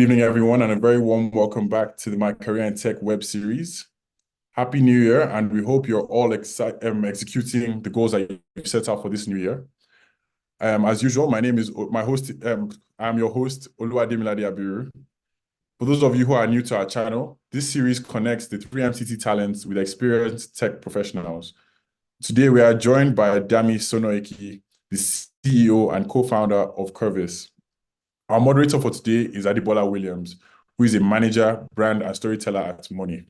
Good evening, everyone, and a very warm welcome back to My Career in Tech web series. Happy New Year, and we hope you're all executing the goals that you set out for this new year. As usual, my name is my host. I'm your host, Oluwademilade Abiru. For those of you who are new to our channel, this series connects the three MCT talents with experienced tech professionals. Today, we are joined by Dami Sonoeki, the CEO and co-founder of Curvis. Our moderator for today is Adibola Williams, who is a manager, brand, and storyteller at Money.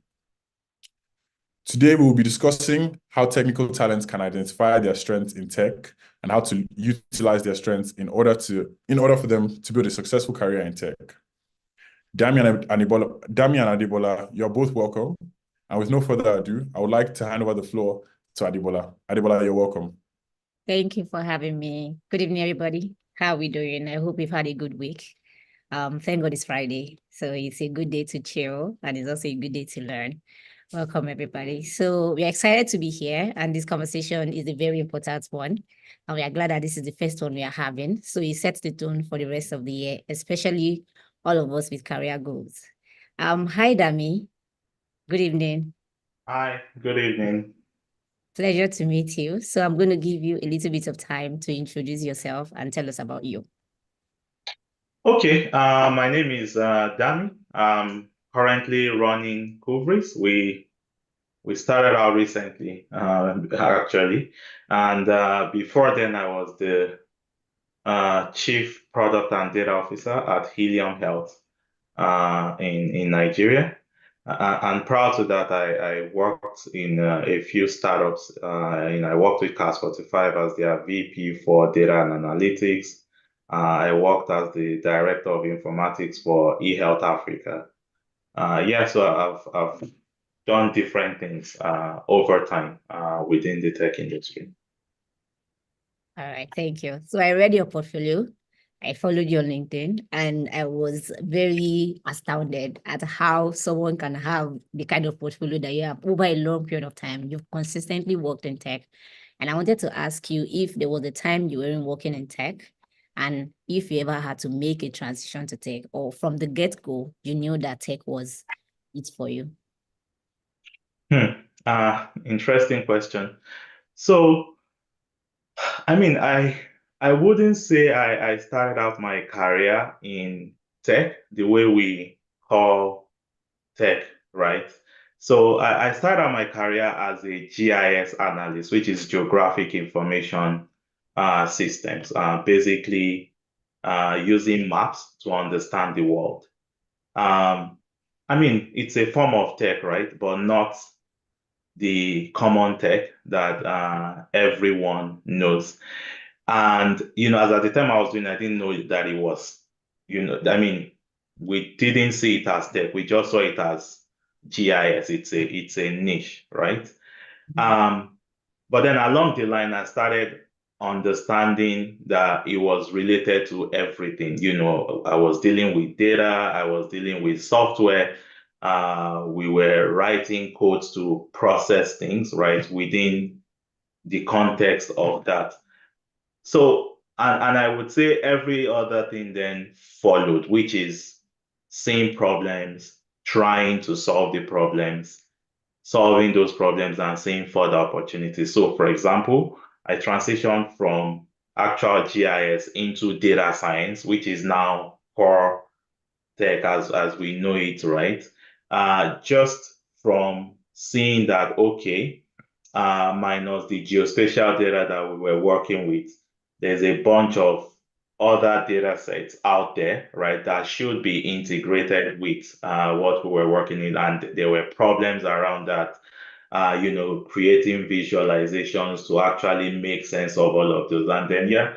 Today, we will be discussing how technical talents can identify their strengths in tech and how to utilize their strengths in order for them to build a successful career in tech. Dami and Adibola, you're both welcome. And with no further ado, I would like to hand over the floor to Adibola. Adibola, you're welcome. Thank you for having me. Good evening, everybody. How are we doing? I hope you've had a good week. Thank God it's Friday, so it's a good day to chill, and it's also a good day to learn. Welcome, everybody. So we're excited to be here, and this conversation is a very important one, and we are glad that this is the first one we are having. So it sets the tone for the rest of the year, especially all of us with career goals. Hi, Dami. Good evening. Hi, good evening. Pleasure to meet you. So I'm going to give you a little bit of time to introduce yourself and tell us about you. Okay, my name is Dami. I'm currently running Coveries. We started out recently, actually, and before then I was the Chief Product and Data Officer at Helium Health in Nigeria. And prior to that, I worked in a few startups. I worked with Cas45 as their VP for data and analytics. I worked as the director of informatics for eHealth Africa. So I've done different things over time within the tech industry. All right, thank you. So I read your portfolio. I followed you on LinkedIn, and I was very astounded at how someone can have the kind of portfolio that you have over a long period of time. You've consistently worked in tech. And I wanted to ask you if there was a time you weren't working in tech, and if you ever had to make a transition to tech, or from the get-go, you knew that tech was it for you. Interesting question. So, I wouldn't say I started out my career in tech the way we call tech, right? So I started out my career as a GIS analyst, which is Geographic Information Systems, basically using maps to understand the world. It's a form of tech, right? But not the common tech that everyone knows. And, as at the time I was doing, I didn't know that it was, we didn't see it as tech. We just saw it as GIS. It's a niche, right? But then along the line, I started understanding that it was related to everything. I was dealing with data, I was dealing with software. We were writing codes to process things, right, within the context of that. So, and I would say every other thing then followed, which is seeing problems, trying to solve the problems, solving those problems and seeing further opportunities. So, for example, I transitioned from actual GIS into data science, which is now core tech as we know it, right? Just from seeing that, okay, minus the geospatial data that we were working with, there's a bunch of other data sets out there, right, that should be integrated with what we were working in. And there were problems around that, creating visualizations to actually make sense of all of those. And then,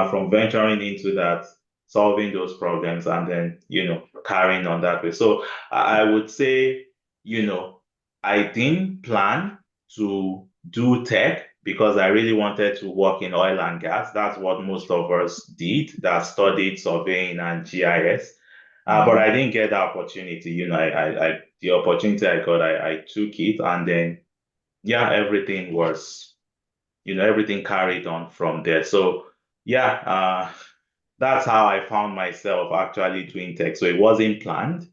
from venturing into that, solving those problems, and then, carrying on that way. So I would say, I didn't plan to do tech because I really wanted to work in oil and gas. That's what most of us did that studied surveying and GIS. But I didn't get the opportunity. The opportunity I got, I took it, and then everything was, everything carried on from there. So that's how I found myself actually doing tech. So it wasn't planned,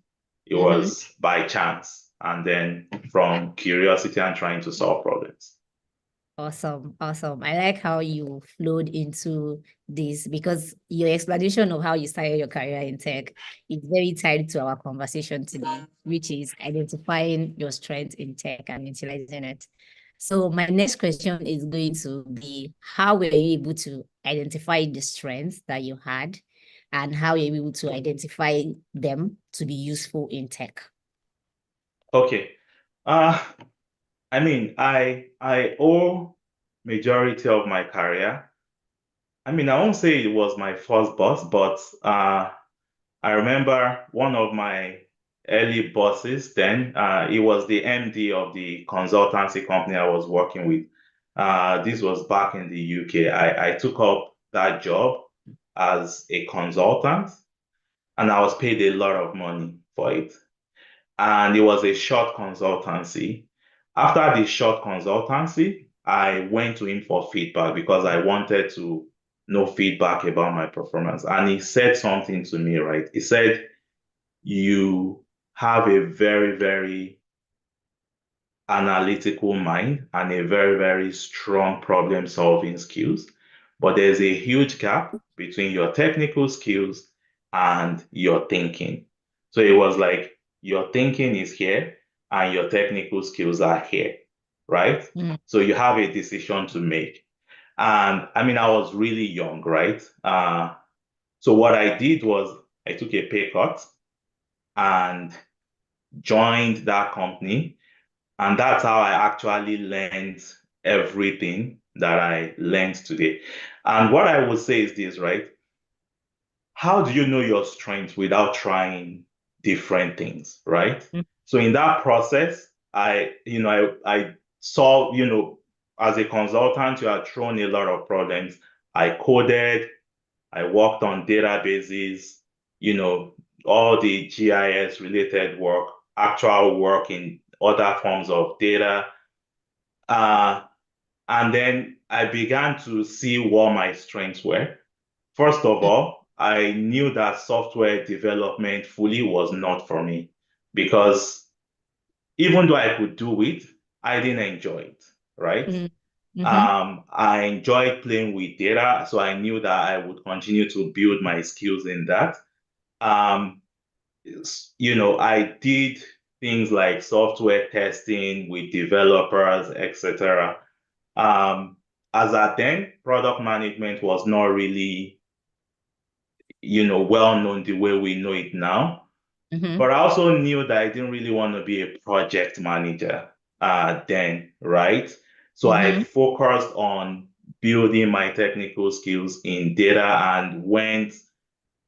it was by chance, and then from curiosity and trying to solve problems. Awesome, awesome. I like how you flowed into this because your explanation of how you started your career in tech is very tied to our conversation today, which is identifying your strengths in tech and utilizing it. So my next question is going to be, how were you able to identify the strengths that you had and how were you able to identify them to be useful in tech? Okay. I mean, I owe majority of my career. I mean, I won't say it was my first boss, but I remember one of my early bosses then, he was the MD of the consultancy company I was working with. This was back in the UK. I took up that job as a consultant and I was paid a lot of money for it. And it was a short consultancy. After the short consultancy, I went to him for feedback because I wanted to know feedback about my performance. And he said something to me, right? He said, you have a very, very analytical mind and a very, very strong problem solving skills. But there's a huge gap between your technical skills and your thinking. So it was like your thinking is here and your technical skills are here, right? So you have a decision to make. And I mean, I was really young, right? So what I did was I took a pay cut and joined that company. And that's how I actually learned everything that I learned today. And what I would say is this, right? How do you know your strengths without trying different things, right? So in that process, I saw, as a consultant, you are thrown a lot of problems. I coded, I worked on databases, all the GIS related work, actual work in other forms of data. And then I began to see what my strengths were. First of all, I knew that software development fully was not for me because even though I could do it, I didn't enjoy it, right? I enjoyed playing with data, so I knew that I would continue to build my skills in that. Um, I did things like software testing with developers, etc. As at then, product management was not really, well known the way we know it now. But I also knew that I didn't really want to be a project manager then, right? So I focused on building my technical skills in data and went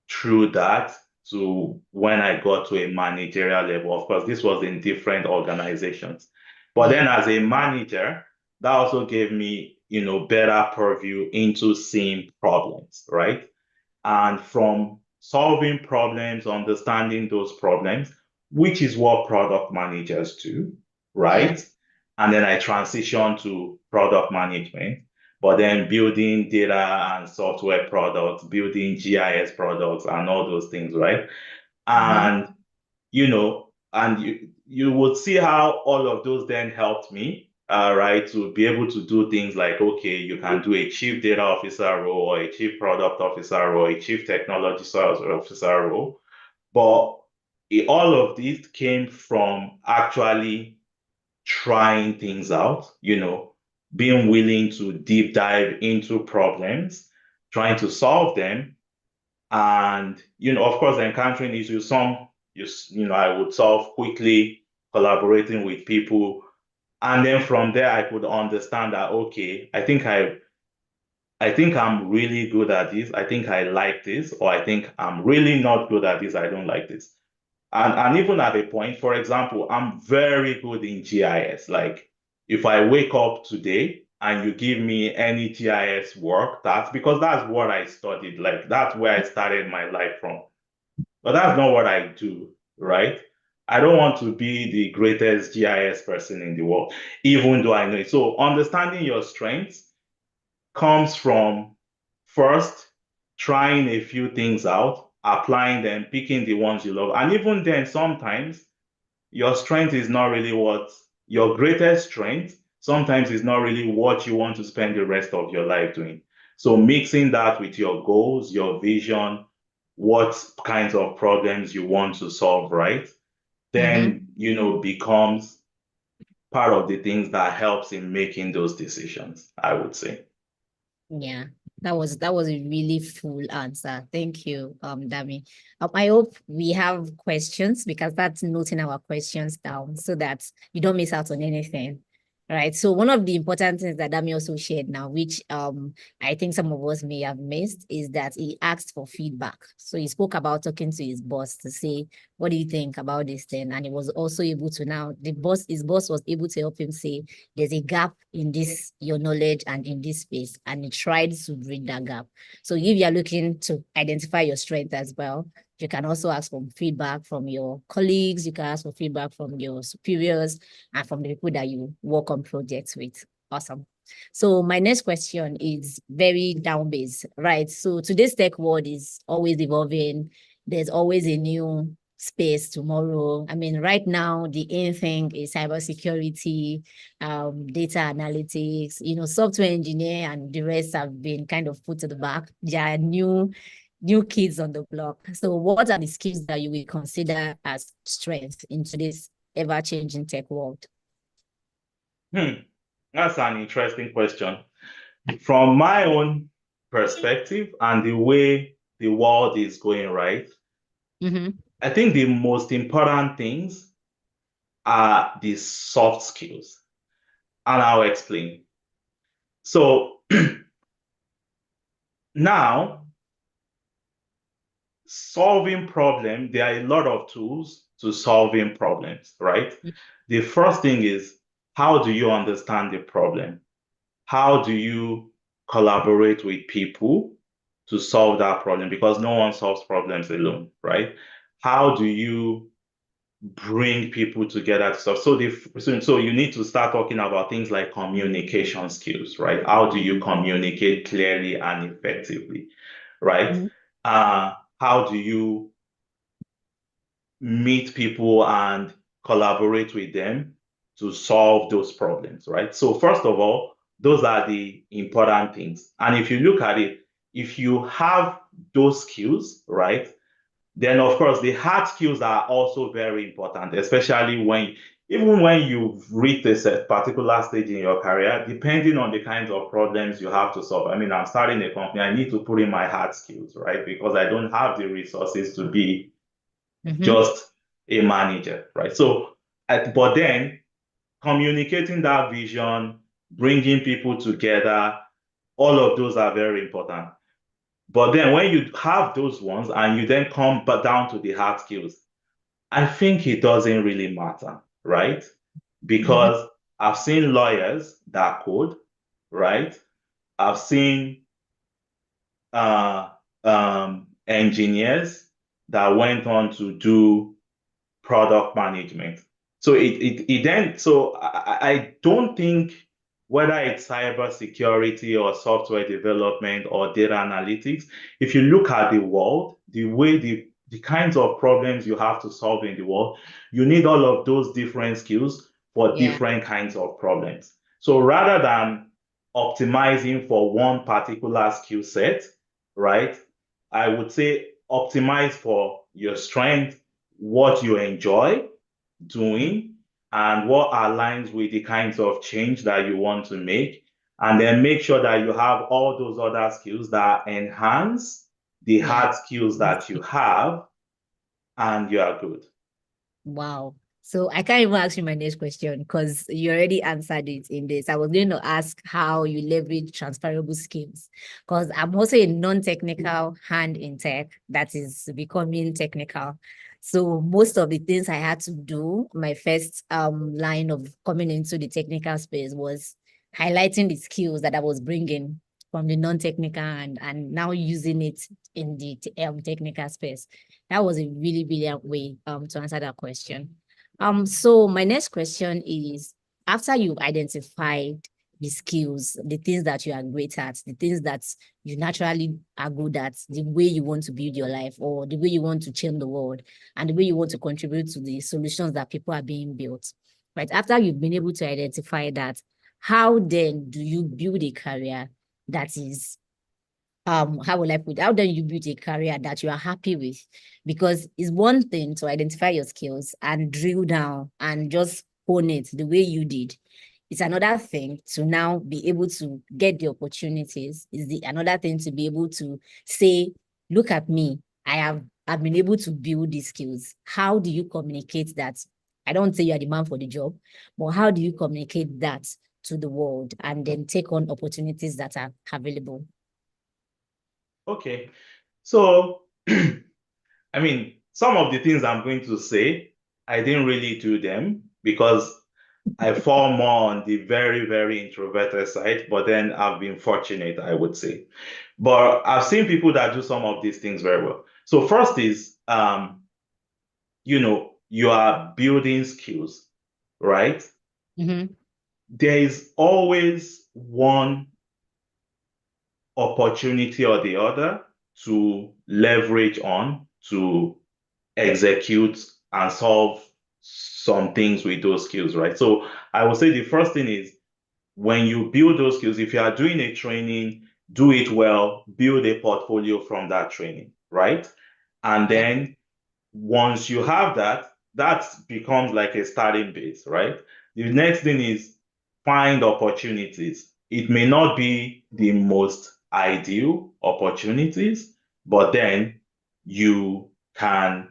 through that to when I got to a managerial level. Of course, this was in different organizations. But then as a manager, that also gave me, better purview into seeing problems, right? And from solving problems, understanding those problems, which is what product managers do, right? And then I transitioned to product management, but then building data and software products, building GIS products and all those things, right? And you would see how all of those then helped me, right, to be able to do things like, okay, you can do a chief data officer role or a chief product officer role, a chief technology officer role. But all of this came from actually trying things out, being willing to deep dive into problems, trying to solve them, and of course, encountering issues. Some I would solve quickly, collaborating with people, and then from there I could understand that, okay, I think I'm really good at this. I think I like this, or I think I'm really not good at this. I don't like this. And even at a point, for example, I'm very good in GIS. Like if I wake up today and you give me any GIS work, that's because that's what I studied. Like that's where I started my life from. But that's not what I do, right? I don't want to be the greatest GIS person in the world, even though I know it. So understanding your strengths comes from first trying a few things out, applying them, picking the ones you love. And even then, sometimes your strength is not really what your greatest strength sometimes is not really what you want to spend the rest of your life doing. So mixing that with your goals, your vision, what kinds of problems you want to solve, right? Then, becomes part of the things that helps in making those decisions, I would say. Yeah, that was a really full answer. Thank you, Dami. I hope we have questions, because that's noting our questions down so that you don't miss out on anything. Right. So one of the important things that Dami also shared now, which I think some of us may have missed, is that he asked for feedback. So he spoke about talking to his boss to say, what do you think about this thing? And he was also able to now, his boss was able to help him say, there's a gap in this, your knowledge and in this space. And he tried to bridge that gap. So if you're looking to identify your strength as well, you can also ask for feedback from your colleagues. You can ask for feedback from your superiors and from the people that you work on projects with. Awesome. So my next question is very down-based, right? So today's tech world is always evolving. There's always a new space tomorrow. I mean, right now, the in thing is cybersecurity, data analytics, software engineer and the rest have been kind of put to the back. There are new kids on the block. So what are the skills that you will consider as strength in today's ever-changing tech world? That's an interesting question. From my own perspective and the way the world is going, right? I think the most important things are the soft skills. And I'll explain. So now, solving problems, there are a lot of tools to solving problems, right? The first thing is, how do you understand the problem? How do you collaborate with people to solve that problem? Because no one solves problems alone, right? How do you bring people together to solve? So you need to start talking about things like communication skills, right? How do you communicate clearly and effectively, right? How do you meet people and collaborate with them to solve those problems, right? So first of all, those are the important things. And if you look at it, if you have those skills, right, then of course the hard skills are also very important, especially even when you've reached a particular stage in your career, depending on the kinds of problems you have to solve. I mean, I'm starting a company, I need to put in my hard skills, right? Because I don't have the resources to be just a manager, right? So, but then communicating that vision, bringing people together, all of those are very important. But then when you have those ones and you then come down to the hard skills, I think it doesn't really matter, right? Because I've seen lawyers that code, right? I've seen engineers that went on to do product management. So I don't think whether it's cybersecurity or software development or data analytics, if you look at the world, the way the kinds of problems you have to solve in the world, you need all of those different skills for different kinds of problems. So rather than optimizing for one particular skill set, right, I would say optimize for your strength, what you enjoy doing, and what aligns with the kinds of change that you want to make. And then make sure that you have all those other skills that enhance the hard skills that you have, and you are good. Wow. So I can't even ask you my next question because you already answered it in this. I was going to ask how you leverage transferable skills, because I'm also a non-technical hand in tech that is becoming technical. So most of the things I had to do, my first line of coming into the technical space was highlighting the skills that I was bringing from the non-technical and now using it in the technical space. That was a really brilliant way to answer that question. So my next question is, after you've identified the skills, the things that you are great at, the things that you naturally are good at, the way you want to build your life, or the way you want to change the world, and the way you want to contribute to the solutions that people are being built. Right? After you've been able to identify that, how then do you build a career that is how will I put it? How then you build a career that you are happy with? Because it's one thing to identify your skills and drill down and just hone it the way you did. It's another thing to now be able to get the opportunities. Another thing to be able to say, look at me, I've been able to build these skills. How do you communicate that? I don't say you are the man for the job, but how do you communicate that to the world and then take on opportunities that are available? Okay. So, I mean, some of the things I'm going to say, I didn't really do them because I fall more on the very, very introverted side, but then I've been fortunate, I would say. But I've seen people that do some of these things very well. So first is, you are building skills, right? Mm-hmm. There is always one opportunity or the other to leverage on to execute and solve some things with those skills, right? So I would say the first thing is when you build those skills, if you are doing a training, do it well, build a portfolio from that training, right? And then once you have that, that becomes like a starting base, right? The next thing is find opportunities. It may not be the most ideal opportunities, but then you can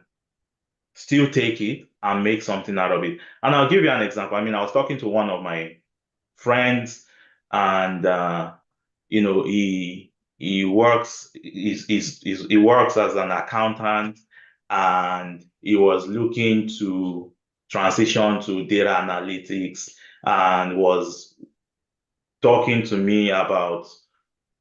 still take it and make something out of it. And I'll give you an example. I mean, I was talking to one of my friends, and he works he works as an accountant, and he was looking to transition to data analytics and was talking to me about,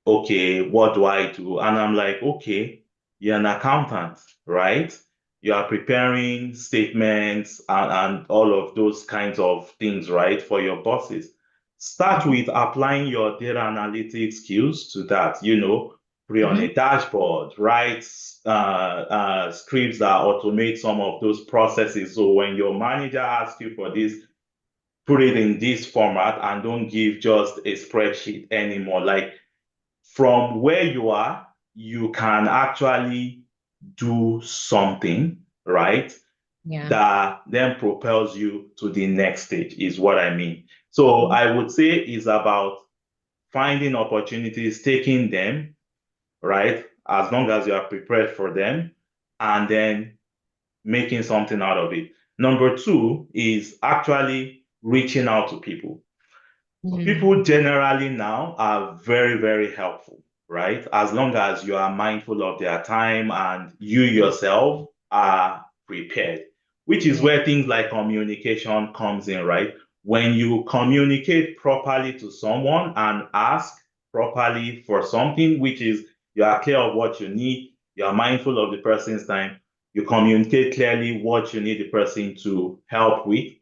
okay, what do I do? And I'm like, okay, you're an accountant, right? You are preparing statements and all of those kinds of things, right, for your bosses. Start with applying your data analytics skills to that, put it on a dashboard, write scripts that automate some of those processes. So when your manager asks you for this, put it in this format and don't give just a spreadsheet anymore. Like, from where you are, you can actually do something, right? Yeah. That then propels you to the next stage, is what I mean. So I would say it's about finding opportunities, taking them, right? As long as you are prepared for them, and then making something out of it. Number two is actually reaching out to people. People generally now are very, very helpful, right? As long as you are mindful of their time and you yourself are prepared, which is where things like communication comes in, right? When you communicate properly to someone and ask properly for something, which is you are clear of what you need, you are mindful of the person's time, you communicate clearly what you need the person to help with,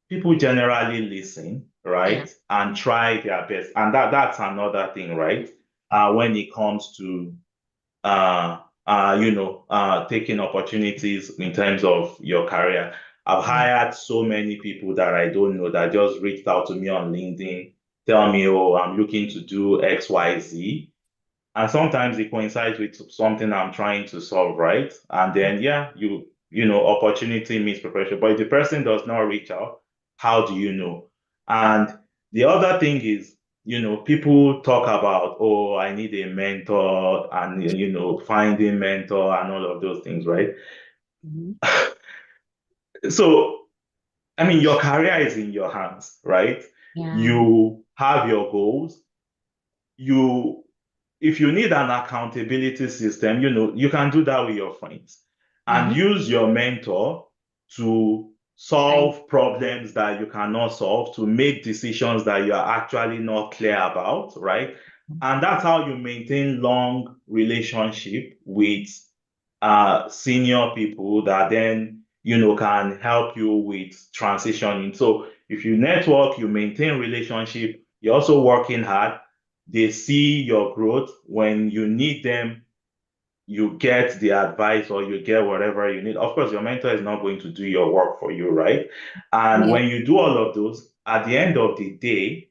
people generally listen, right? And try their best. And that's another thing, right? When it comes to taking opportunities in terms of your career. I've hired so many people that I don't know that just reached out to me on LinkedIn, tell me, oh, I'm looking to do XYZ. And sometimes it coincides with something I'm trying to solve, right? And then, opportunity meets preparation. But if the person does not reach out, how do you know? And the other thing is, people talk about, oh, I need a mentor and, finding mentor and all of those things, right? So, I mean, your career is in your hands, right? You have your goals. If you need an accountability system, you can do that with your friends and use your mentor to solve problems that you cannot solve, to make decisions that you are actually not clear about, right? And that's how you maintain long relationship with senior people that then, can help you with transitioning. So if you network, you maintain relationship, You're also working hard. They see your growth. When you need them, you get the advice or you get whatever you need. Of course, your mentor is not going to do your work for you, right? And Yeah. when you do all of those, at the end of the day,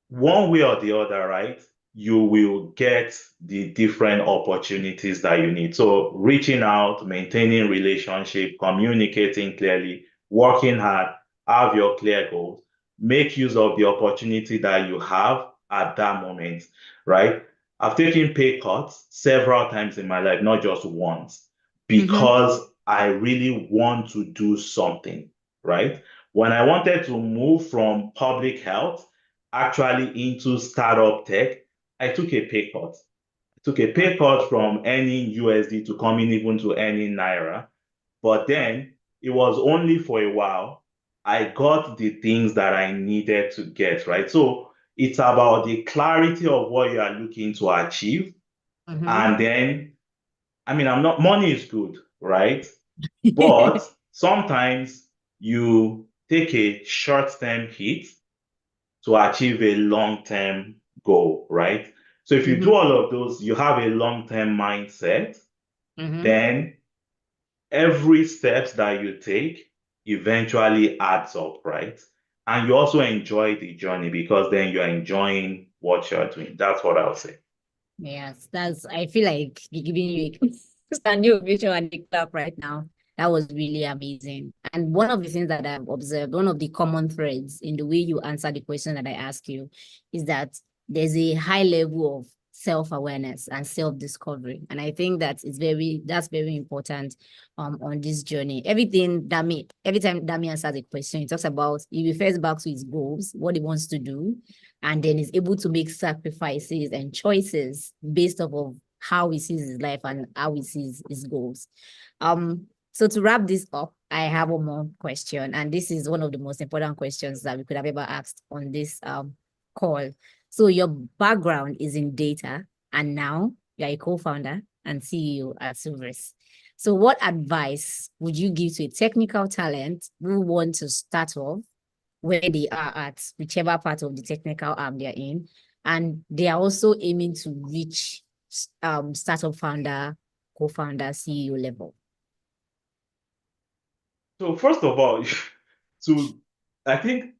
one way or the other, right, you will get the different opportunities that you need. So reaching out, maintaining relationship, communicating clearly, working hard, have your clear goals, make use of the opportunity that you have at that moment, right? I've taken pay cuts several times in my life, not just once, because I really want to do something, right? When I wanted to move from public health actually into startup tech, I took a pay cut. I took a pay cut from earning USD to coming even to earning Naira. But then it was only for a while. I got the things that I needed to get, right? So it's about the clarity of what you are looking to achieve. And then, I mean, money is good, right? But sometimes you take a short-term hit to achieve a long-term goal, right? So if you do all of those, you have a long-term mindset, then every steps that you take eventually adds up, right? And you also enjoy the journey because then you're enjoying what you're doing. That's what I'll say. Yes, I feel like giving you a standing ovation and a clap right now. That was really amazing. And one of the things that I've observed, one of the common threads in the way you answer the question that I ask you is that there's a high level of self-awareness and self-discovery. And I think that's very important on this journey. Every time Dami answers a question, he talks about, he refers back to his goals, what he wants to do, and then is able to make sacrifices and choices based off of how he sees his life and how he sees his goals. So to wrap this up, I have one more question, and this is one of the most important questions that we could have ever asked on this call. So your background is in data, and now you're a co-founder and CEO at Silvers. So what advice would you give to a technical talent who want to start off where they are at whichever part of the technical arm they're in, and they are also aiming to reach startup founder, co-founder, CEO level? So first of all, I think,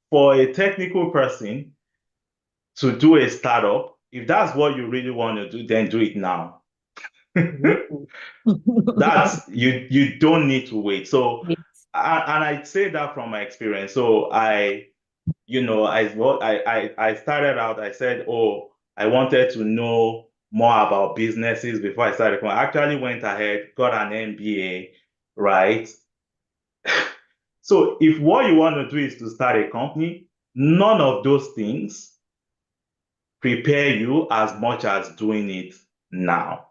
for a technical person to do a startup, if that's what you really want to do, then do it now. That's you don't need to wait. So, and I say that from my experience. So I started out, I said, oh, I wanted to know more about businesses before I started. I actually went ahead, got an MBA, right? So if what you want to do is to start a company, none of those things prepare you as much as doing it now,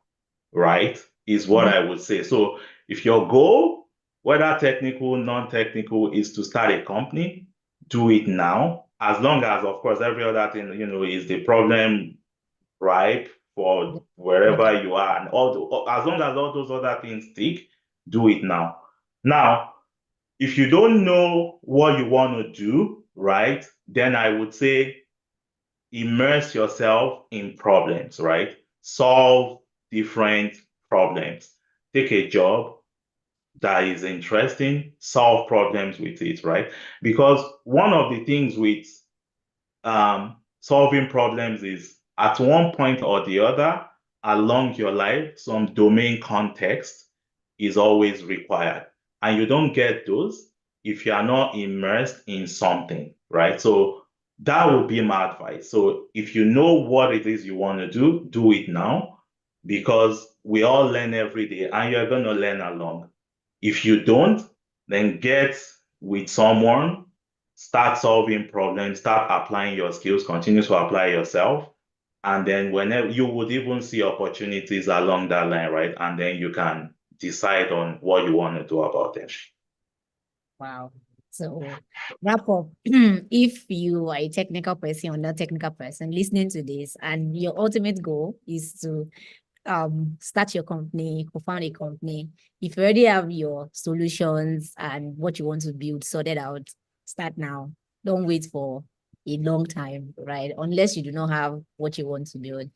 right? Is what I would say. So if your goal, whether technical, non-technical, is to start a company, do it now. As long as, of course, every other thing, is the problem ripe for wherever you are, and as long as all those other things stick, do it now. Now, if you don't know what you want to do, right, then I would say immerse yourself in problems, right? Solve different problems. Take a job that is interesting, solve problems with it, right? Because one of the things with solving problems is at one point or the other along your life, some domain context is always required. And you don't get those if you are not immersed in something, right? So that would be my advice. So if you know what it is you want to do it now, because we all learn every day and you're going to learn along. If you don't, then get with someone, start solving problems, start applying your skills, continue to apply yourself. And then whenever you would even see opportunities along that line, right? And then you can decide on what you want to do about them. Wow. So wrap up. If you are a technical person or not technical person listening to this, and your ultimate goal is to start your company, co-found a company, if you already have your solutions and what you want to build sorted out, Start now. Don't wait for a long time, right? Unless you do not have what you want to build.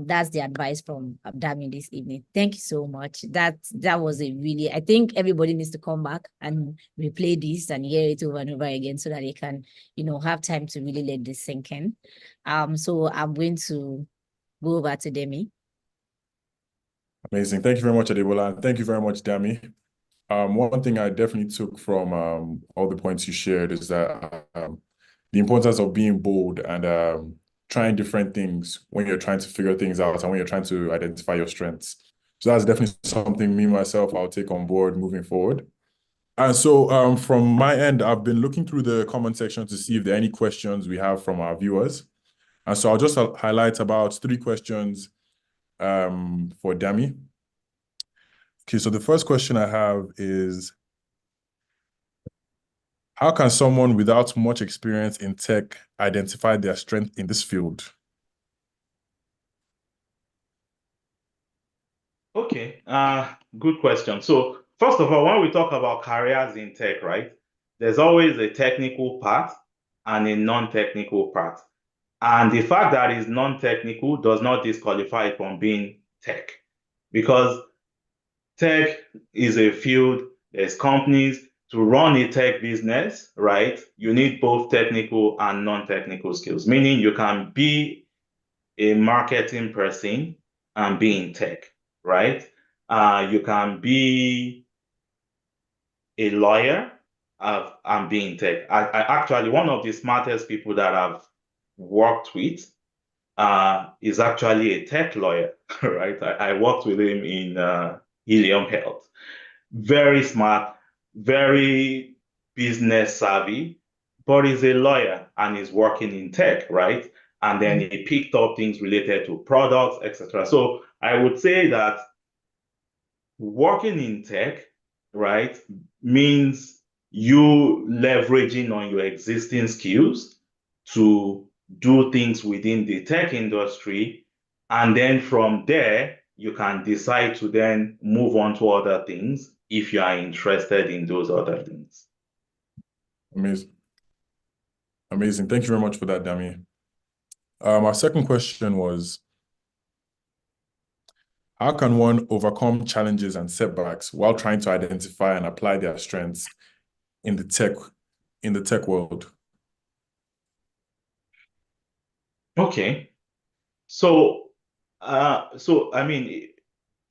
That's the advice from Dami this evening. Thank you so much. That was a really, I think everybody needs to come back and replay this and hear it over and over again so that they can, have time to really let this sink in. So I'm going to go over to Demi. Amazing. Thank you very much, Adebola. And thank you very much, Dami. One thing I definitely took from all the points you shared is that the importance of being bold and trying different things when you're trying to figure things out and when you're trying to identify your strengths. So that's definitely something me, myself, I'll take on board moving forward. And so from my end, I've been looking through the comment section to see if there are any questions we have from our viewers. And so I'll just highlight about 3 questions for Dami. Okay, so the first question I have is, how can someone without much experience in tech identify their strength in this field? Okay, good question. So first of all, when we talk about careers in tech, right, there's always a technical part and a non-technical part. And the fact that it's non-technical does not disqualify it from being tech, because tech is a field, there's companies. To run a tech business, right, you need both technical and non-technical skills, meaning you can be a marketing person and be in tech, right? You can be a lawyer and be in tech. I actually, one of the smartest people that I've worked with is actually a tech lawyer, right? I worked with him in Helium Health. Very smart, very business savvy, but he's a lawyer and he's working in tech, right? And then he picked up things related to products, etc. So I would say that working in tech, right, means you leveraging on your existing skills to do things within the tech industry. And then from there, you can decide to then move on to other things if you are interested in those other things. Amazing. Amazing. Thank you very much for that, Dami. Our second question was, how can one overcome challenges and setbacks while trying to identify and apply their strengths in the tech world? Okay. So, I mean,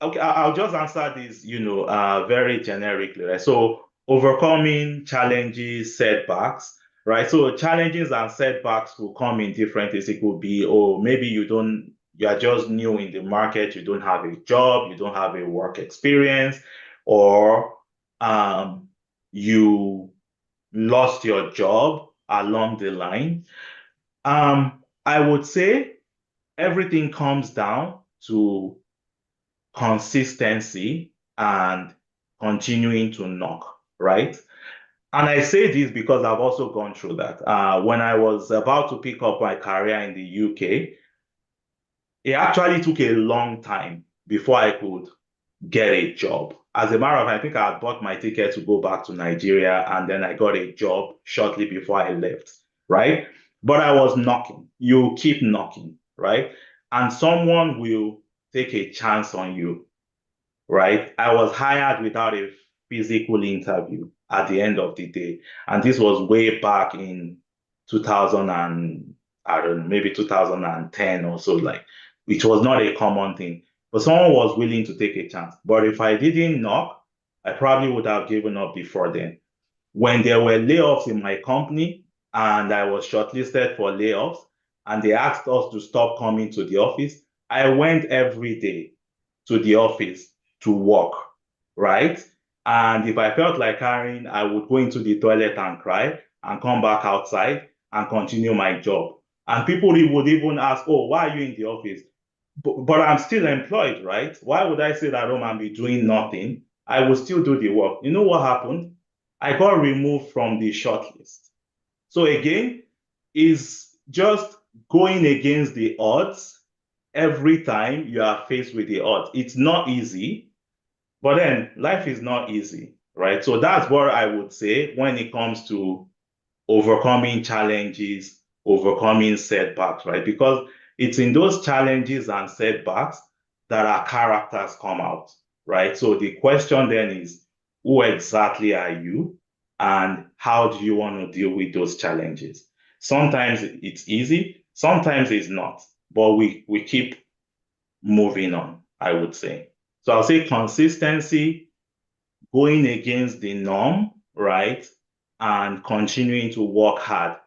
okay, I'll just answer this, very generically, right? So overcoming challenges, setbacks, right? So challenges and setbacks will come in different ways. It could be, oh, maybe you are just new in the market, you don't have a job, you don't have a work experience, or you lost your job along the line. I would say everything comes down to consistency and continuing to knock, right? And I say this because I've also gone through that. When I was about to pick up my career in the UK, it actually took a long time before I could get a job. As a matter of fact, I think I had bought my ticket to go back to Nigeria, and then I got a job shortly before I left, right? But I was knocking. You keep knocking, right? And someone will take a chance on you, right? I was hired without a physical interview at the end of the day. And this was way back in 2000 and, I don't know, maybe 2010 or so, like, which was not a common thing. But someone was willing to take a chance. But if I didn't knock, I probably would have given up before then. When there were layoffs in my company and I was shortlisted for layoffs and they asked us to stop coming to the office, I went every day to the office to work, right? And if I felt like crying, I would go into the toilet and cry and come back outside and continue my job. And people would even ask, oh, why are you in the office? But I'm still employed, right? Why would I sit at home and be doing nothing? I will still do the work. You know what happened? I got removed from the shortlist. So again, is just going against the odds every time you are faced with the odds. It's not easy, but then life is not easy, right? So that's what I would say when it comes to overcoming challenges, overcoming setbacks, right? Because it's in those challenges and setbacks that our characters come out, right? So the question then is, who exactly are you and how do you want to deal with those challenges? Sometimes it's easy, sometimes it's not, but we keep moving on, I would say. So I'll say consistency, going against the norm, right? And continuing to work hard,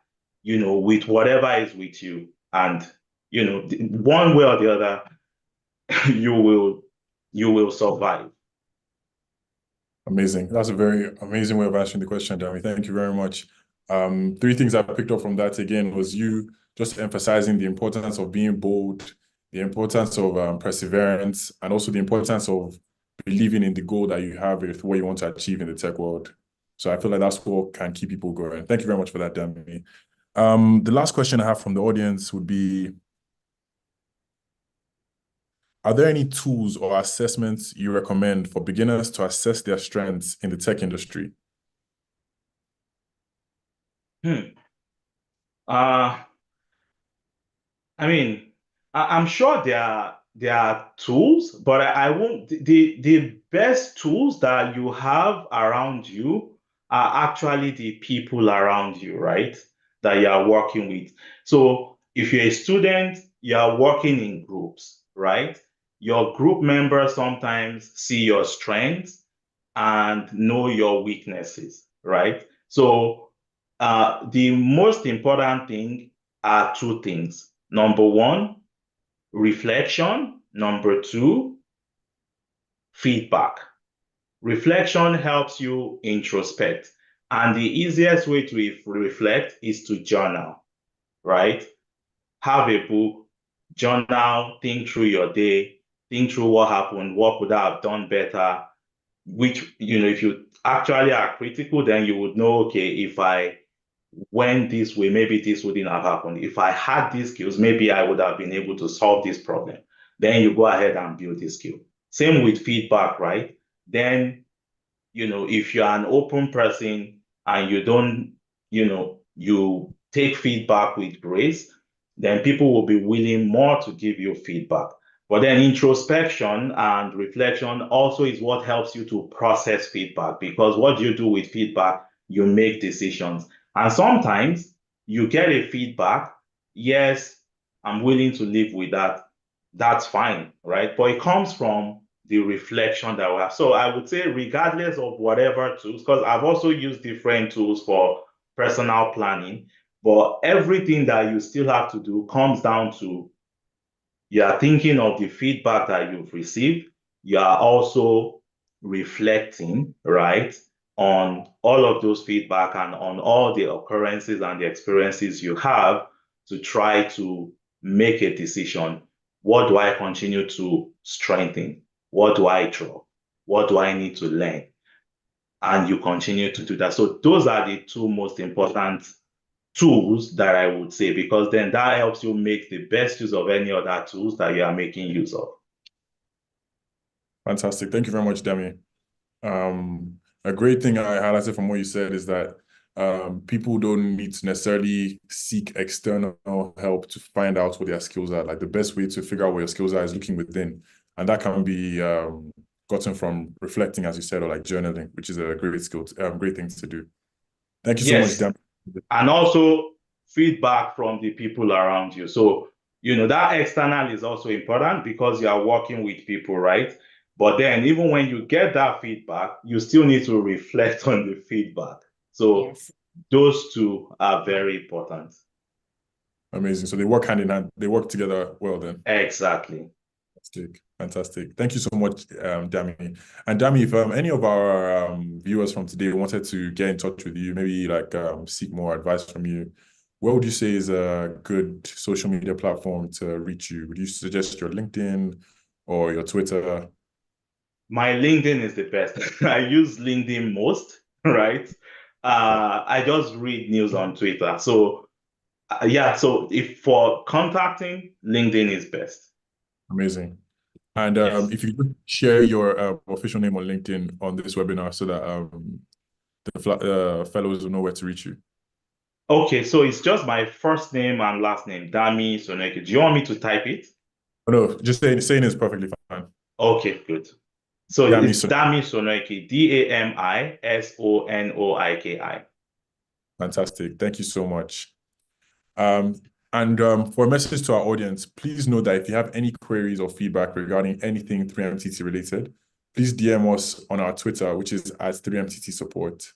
with whatever is with you. And, one way or the other, you will survive. Amazing. That's a very amazing way of answering the question, Dami. Thank you very much. Three things I picked up from that again was you just emphasizing the importance of being bold, the importance of perseverance, and also the importance of believing in the goal that you have with what you want to achieve in the tech world. So I feel like that's what can keep people going. Thank you very much for that, Dami. The last question I have from the audience would be, are there any tools or assessments you recommend for beginners to assess their strengths in the tech industry? I mean, I'm sure there are tools, but I won't. The best tools that you have around you are actually the people around you, right? That you are working with. So if you're a student, you are working in groups, right? Your group members sometimes see your strengths and know your weaknesses, right? So the most important thing are two things. Number one, reflection. Number two, feedback. Reflection helps you introspect. And the easiest way to reflect is to journal, right? Have a book, journal, think through your day, think through what happened, what could I have done better, which, if you actually are critical, then you would know, okay, if I went this way, maybe this wouldn't have happened. If I had these skills, maybe I would have been able to solve this problem. Then you go ahead and build this skill. Same with feedback, right? Then, if you're an open person and you don't, you take feedback with grace, then people will be willing more to give you feedback. But then introspection and reflection also is what helps you to process feedback, because what you do with feedback, you make decisions. And sometimes you get a feedback, yes, I'm willing to live with that. That's fine, right? But it comes from the reflection that we have. So I would say, regardless of whatever tools, because I've also used different tools for personal planning, but everything that you still have to do comes down to, you are thinking of the feedback that you've received. You are also reflecting, right, on all of those feedback and on all the occurrences and the experiences you have to try to make a decision. What do I continue to strengthen? What do I drop? What do I need to learn? And you continue to do that. So those are the two most important tools that I would say, because then that helps you make the best use of any other tools that you are making use of. Fantastic. Thank you very much, Dami. A great thing I highlighted from what you said is that people don't need to necessarily seek external help to find out what their skills are. Like, the best way to figure out what your skills are is looking within. And that can be gotten from reflecting, as you said, or like journaling, which is a great skill, great thing to do. Thank you so much, Dami. And also feedback from the people around you. So, that external is also important because you are working with people, right? But then even when you get that feedback, you still need to reflect on the feedback. So yes, those two are very important. Amazing. So they work hand in hand. They work together well then. Exactly. Fantastic. Thank you so much, Dami. And Dami, if any of our viewers from today wanted to get in touch with you, maybe like seek more advice from you, what would you say is a good social media platform to reach you? Would you suggest your LinkedIn or your Twitter? My LinkedIn is the best. I use LinkedIn most, right? I just read news on Twitter. So yeah, so if for contacting, LinkedIn is best. Amazing. And yes, if you could share your official name on LinkedIn on this webinar so that the fellows will know where to reach you. Okay, so it's just my first name and last name, Dami Sonoike. Do you want me to type it? Oh, no, just saying is perfectly fine. Okay, good. So Dami it's Sonoike. Dami Sonoike, Damisonoiki. Fantastic. Thank you so much. For a message to our audience, please know that if you have any queries or feedback regarding anything 3MTT related, please DM us on our Twitter, which is at 3MTT support.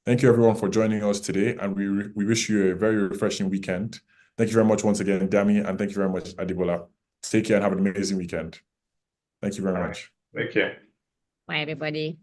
Thank you everyone for joining us today, and we wish you a very refreshing weekend. Thank you very much once again, Dami, and thank you very much, Adibola. Take care and have an amazing weekend. Thank you very much. Thank you. Bye, everybody.